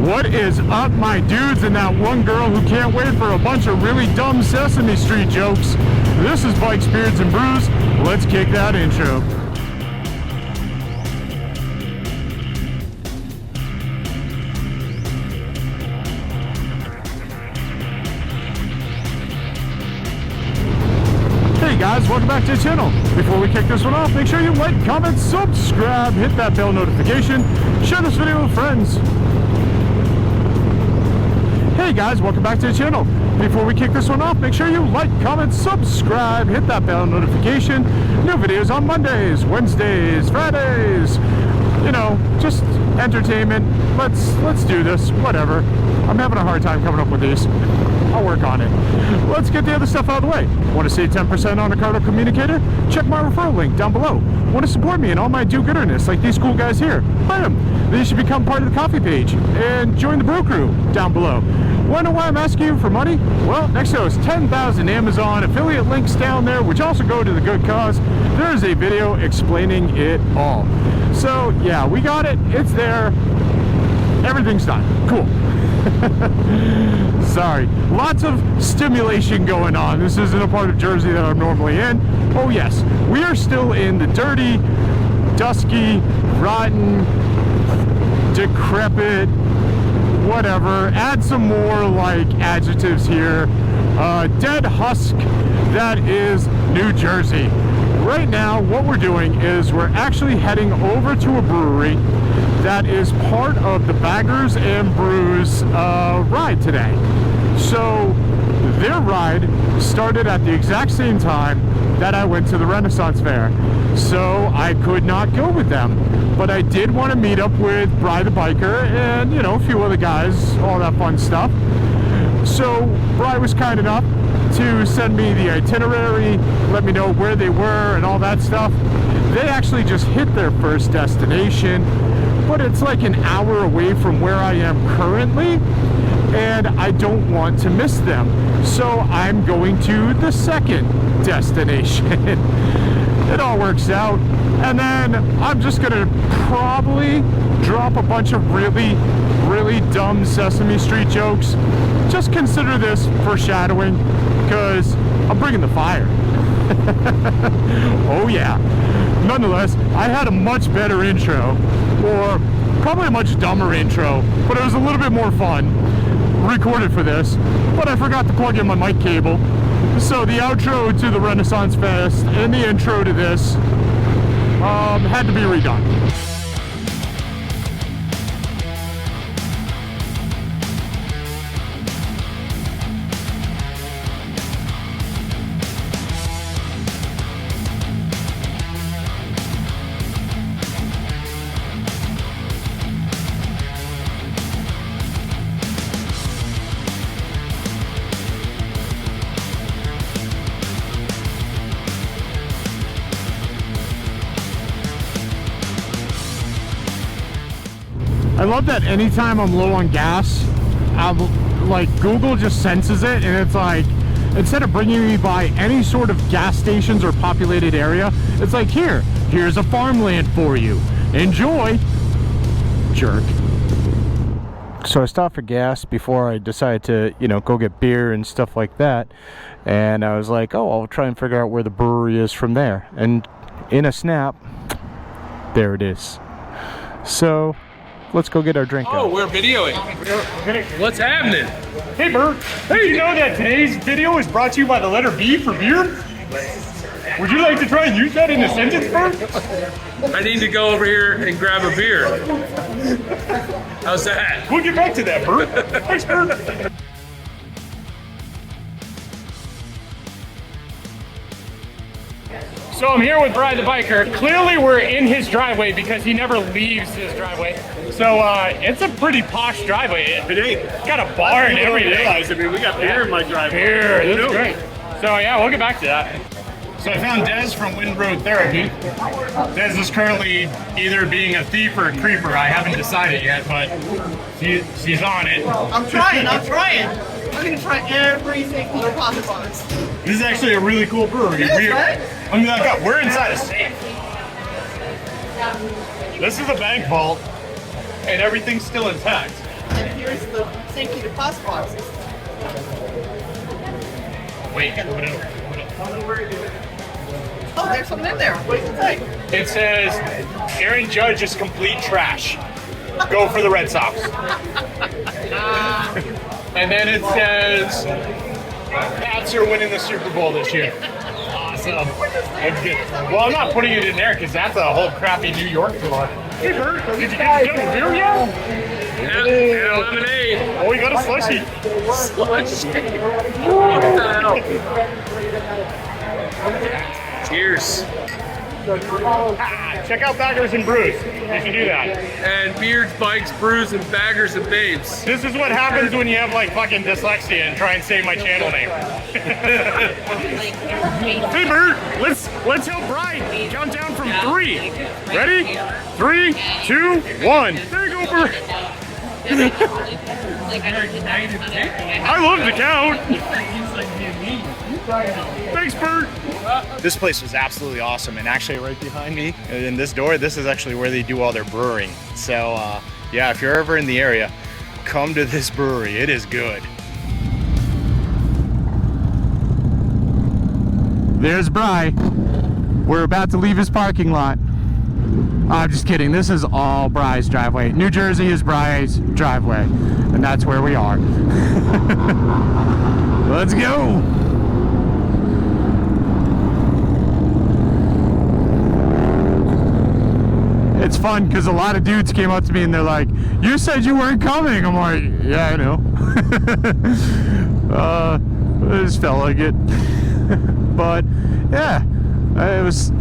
What is up, my dudes, and that one girl who can't wait for a bunch of really dumb Sesame Street jokes? This is Bikes, Beards, and Brews. Let's kick that intro. Hey guys, welcome back to the channel. Before we kick this one off, make sure you like, comment, subscribe, hit that bell notification, share this video with friends. Hey guys, welcome back to the channel. Before we kick this one off, make sure you like, comment, subscribe, hit that bell notification. New videos on Mondays, Wednesdays, Fridays. You know, just entertainment. Let's do this, whatever. I'm having a hard time coming up with these. I'll work on it. Let's get the other stuff out of the way. Want to save 10% on a Cardo communicator? Check my referral link down below. Want to support me in all my do-gooderness like these cool guys here? Buy them. Then you should become part of the coffee page and join the Brew Crew down below. Wonder why I'm asking you for money? Well, next to those 10,000 Amazon affiliate links down there, which also go to the good cause, there is a video explaining it all. So yeah, we got it. It's there. Everything's done. Cool. Sorry, lots of stimulation going on. This isn't a part of Jersey that I'm normally in. Oh yes, we are still in the dirty, dusky, rotten, decrepit, whatever. Add some more like adjectives here. Dead husk that is New Jersey. Right now, what we're doing is we're actually heading over to a brewery that is part of the Baggers and Brews ride today. So their ride started at the exact same time that I went to the Renaissance Fair. So I could not go with them. But I did want to meet up with Bry the biker and, you know, a few other guys, all that fun stuff. So Bry was kind enough to send me the itinerary, let me know where they were and all that stuff. They actually just hit their first destination, but it's like an hour away from where I am currently, and I don't want to miss them. So I'm going to the second destination. It all works out. And then I'm just gonna probably drop a bunch of really dumb Sesame Street jokes. Just consider this foreshadowing, because I'm bringing the fire. Oh yeah. Nonetheless, I had a much better intro, or probably a much dumber intro, but it was a little bit more fun recorded for this, but I forgot to plug in my mic cable. So the outro to the Renaissance Fest and the intro to this had to be redone. I love that anytime I'm low on gas, like Google just senses it, and it's like, instead of bringing me by any sort of gas stations or populated area, it's like, here's a farmland for you. Enjoy, jerk. So I stopped for gas before I decided to, you know, go get beer and stuff like that. And I was like, oh, I'll try and figure out where the brewery is from there. And in a snap, there it is. So let's go get our drink out. We're videoing. What's happening? Hey, Bert. Hey, you know that today's video is brought to you by the letter B for beer? Would you like to try and use that in a sentence, Bert? I need to go over here and grab a beer. How's that? We'll get back to that, Bert. Thanks, Bert. So I'm here with Bry the biker. Clearly we're in his driveway because he never leaves his driveway. So it's a pretty posh driveway. It's got a bar and everything. I mean, we got beer in my driveway. Beer, that's great. So yeah, we'll get back to that. So I found Des from Wind Road Therapy. Des is currently either being a thief or a creeper. I haven't decided yet, but she's on it. I'm trying. I'm gonna try everything there possible. This is actually a really cool brewery. Right? I mean, we're inside a safe. This is a bank vault, and everything's still intact. here's the safety deposit boxes. Wait, what Oh, there's something in there. What does it say? it says, Aaron Judge is complete trash. Go for the Red Sox. And then it says, Pats are winning the Super Bowl this year. Awesome. That's good. Well, I'm not putting it in there because that's a whole crappy New York tour. Hey, Bert, did you get a beer yet? Yeah, lemonade. Oh, we got a slushie. Cheers. Check out Baggers and Brews. You should do that. And beards, bikes, brews, and baggers and babes. This is what happens when you have like fucking dyslexia and try and say my channel name. Hey Bert, let's help Brian count down from 3. Ready? 3, 2, 1. There you go, Bert. I love to count. Thanks, Bert. This place was absolutely awesome, and actually right behind me in this door, this is actually where they do all their brewing. So yeah, if you're ever in the area, come to this brewery. It is good. There's Bry. We're about to leave his parking lot. I'm just kidding. This is all Bry's driveway. New Jersey is Bry's driveway, and that's where we are. Let's go. It's fun because a lot of dudes came up to me and they're like, "You said you weren't coming." I'm like, "Yeah, I know." I just felt like it. But yeah,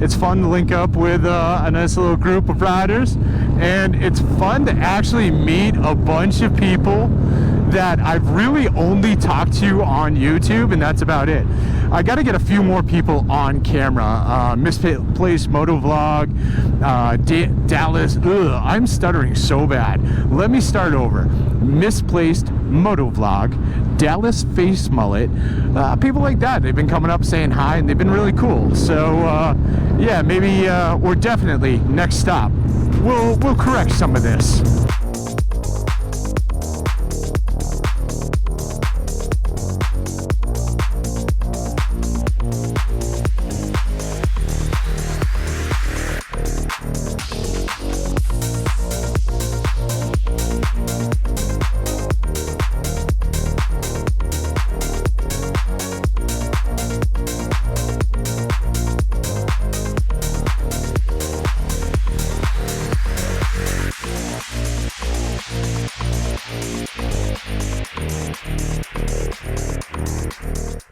it's fun to link up with a nice little group of riders, and it's fun to actually meet a bunch of people that I've really only talked to on YouTube, and that's about it. I got to get a few more people on camera. Misplaced Motovlog, Dallas. I'm stuttering so bad. Let me start over. Misplaced Motovlog, Dallas Face Mullet, people like that. They've been coming up saying hi, and they've been really cool. So yeah, maybe or definitely next stop, we'll correct some of this.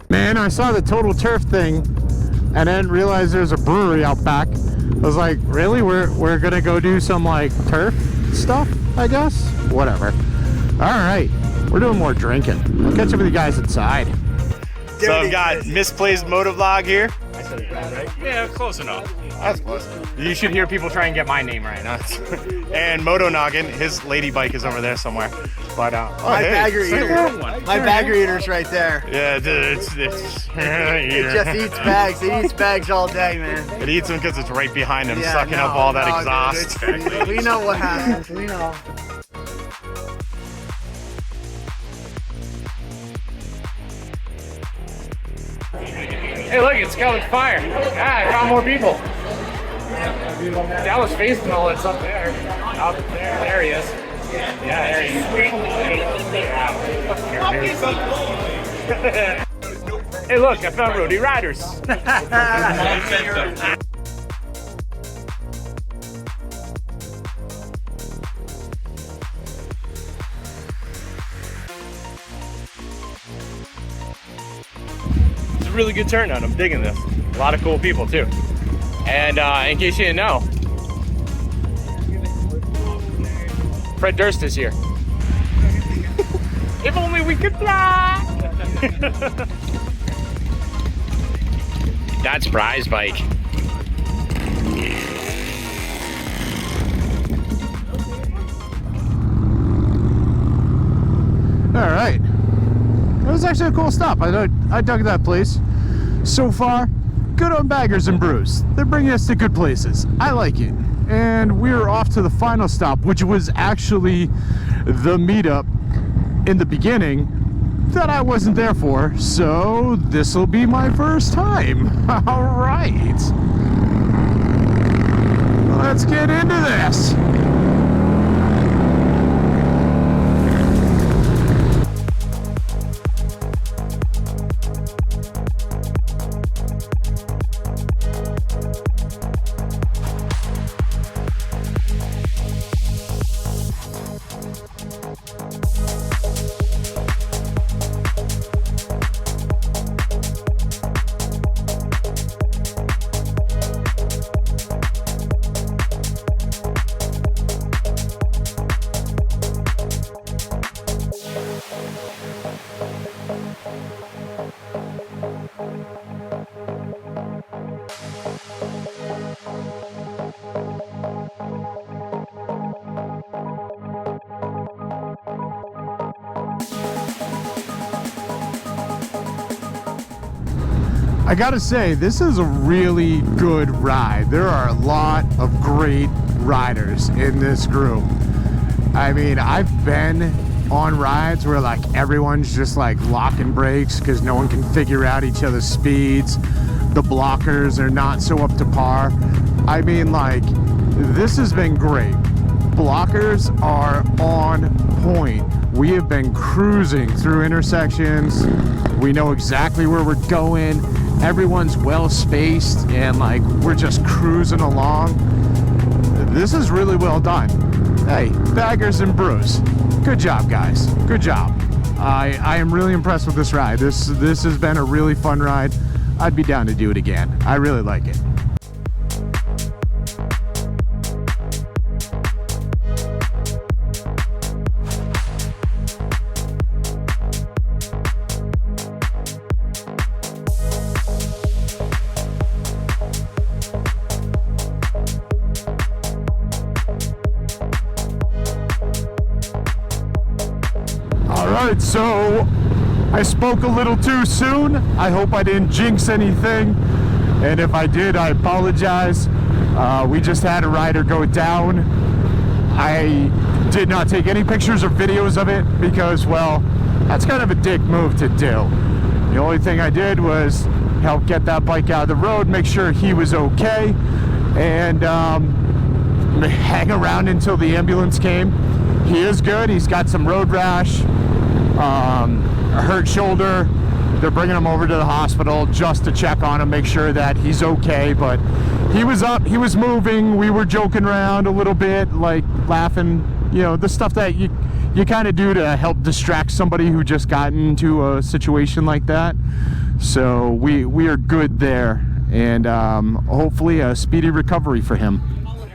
Man, I saw the Total Turf thing and I didn't realize there's a brewery out back. I was like, really? We're gonna go do some like turf stuff, I guess? Whatever. Alright, we're doing more drinking. I'll catch up with you guys inside. So I've got Misplaced Motovlog here. I said it right? Yeah, close enough. That's close. You should hear people try and get my name right now. And Moto Noggin, his lady bike is over there somewhere. But my bagger eater. My bagger eater's right there. Yeah, it's It just eats bags. It eats bags all day, man. It eats them because it's right behind him, Yeah, sucking up all that exhaust. Dude, we know what happens. We know. Hey, look, it's Scarlet Fire. Ah, I found more people. Dallas Face Mullet's up there. Up there. There he is. Yeah, there he is. Hey, look, I found Rudy Riders. It's a really good turnout. I'm digging this. A lot of cool people, too. And in case you didn't know, Fred Durst is here. If only we could fly! That's Bry's bike. All right. That was actually a cool stop. I dug that place. So far, good on Baggers and Brews. They're bringing us to good places. I like it. And we're off to the final stop, which was actually the meetup in the beginning that I wasn't there for, so this will be my first time. All right, let's get into this. I gotta say, this is a really good ride. There are a lot of great riders in this group. I mean, I've been on rides where like everyone's just like locking brakes because no one can figure out each other's speeds. The blockers are not so up to par. I mean, like, this has been great. Blockers are on point. We have been cruising through intersections. We know exactly where we're going. Everyone's well spaced and like we're just cruising along. This is really well done. Hey, Baggers and Brews, good job, guys. Good job. I am really impressed with this ride. This has been a really fun ride. I'd be down to do it again. I really like it. Alright, so I spoke a little too soon. I hope I didn't jinx anything, and if I did, I apologize. We just had a rider go down. I did not take any pictures or videos of it because, well, that's kind of a dick move to do. The only thing I did was help get that bike out of the road, make sure he was okay, and hang around until the ambulance came. He is good. He's got some road rash, a hurt shoulder. They're bringing him over to the hospital just to check on him, make sure that he's okay. But he was up, he was moving. We were joking around a little bit, like laughing, you know, the stuff that you kind of do to help distract somebody who just got into a situation like that. So we are good there, and hopefully a speedy recovery for him.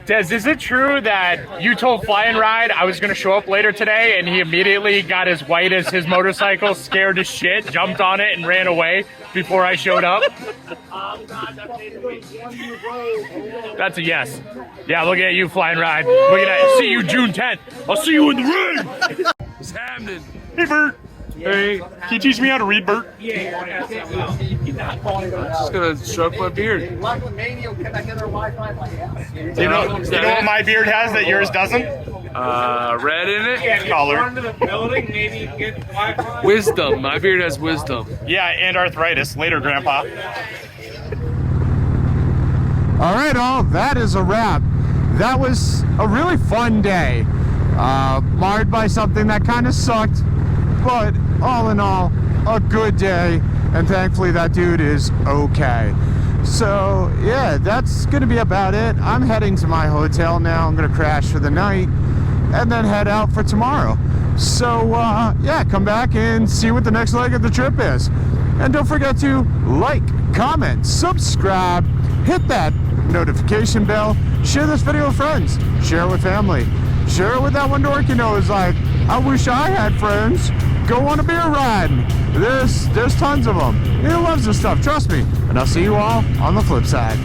Des, is it true that you told Fly and Ride I was going to show up later today and he immediately got as white as his motorcycle, scared as shit, jumped on it and ran away before I showed up? That's a yes. Yeah, look at you, Fly and Ride. Look at that. See you June 10th. I'll see you in the ring. What's happening? Hey, Bert. Hey, can you teach me how to read, Bert? Just gonna stroke my beard. You know what my beard has that yours doesn't? Red in it? Color. Wisdom. My beard has wisdom. Yeah, and arthritis. Later, Grandpa. All right, all, that is a wrap. That was a really fun day. Marred by something that kind of sucked, but all in all, a good day, and thankfully that dude is okay. So yeah, that's gonna be about it. I'm heading to my hotel now. I'm gonna crash for the night and then head out for tomorrow. So yeah, come back and see what the next leg of the trip is. And don't forget to like, comment, subscribe, hit that notification bell, share this video with friends, share it with family, share it with that one dork you know is like, I wish I had friends. Go on a beer ride. There's tons of them. He loves this stuff, trust me. And I'll see you all on the flip side.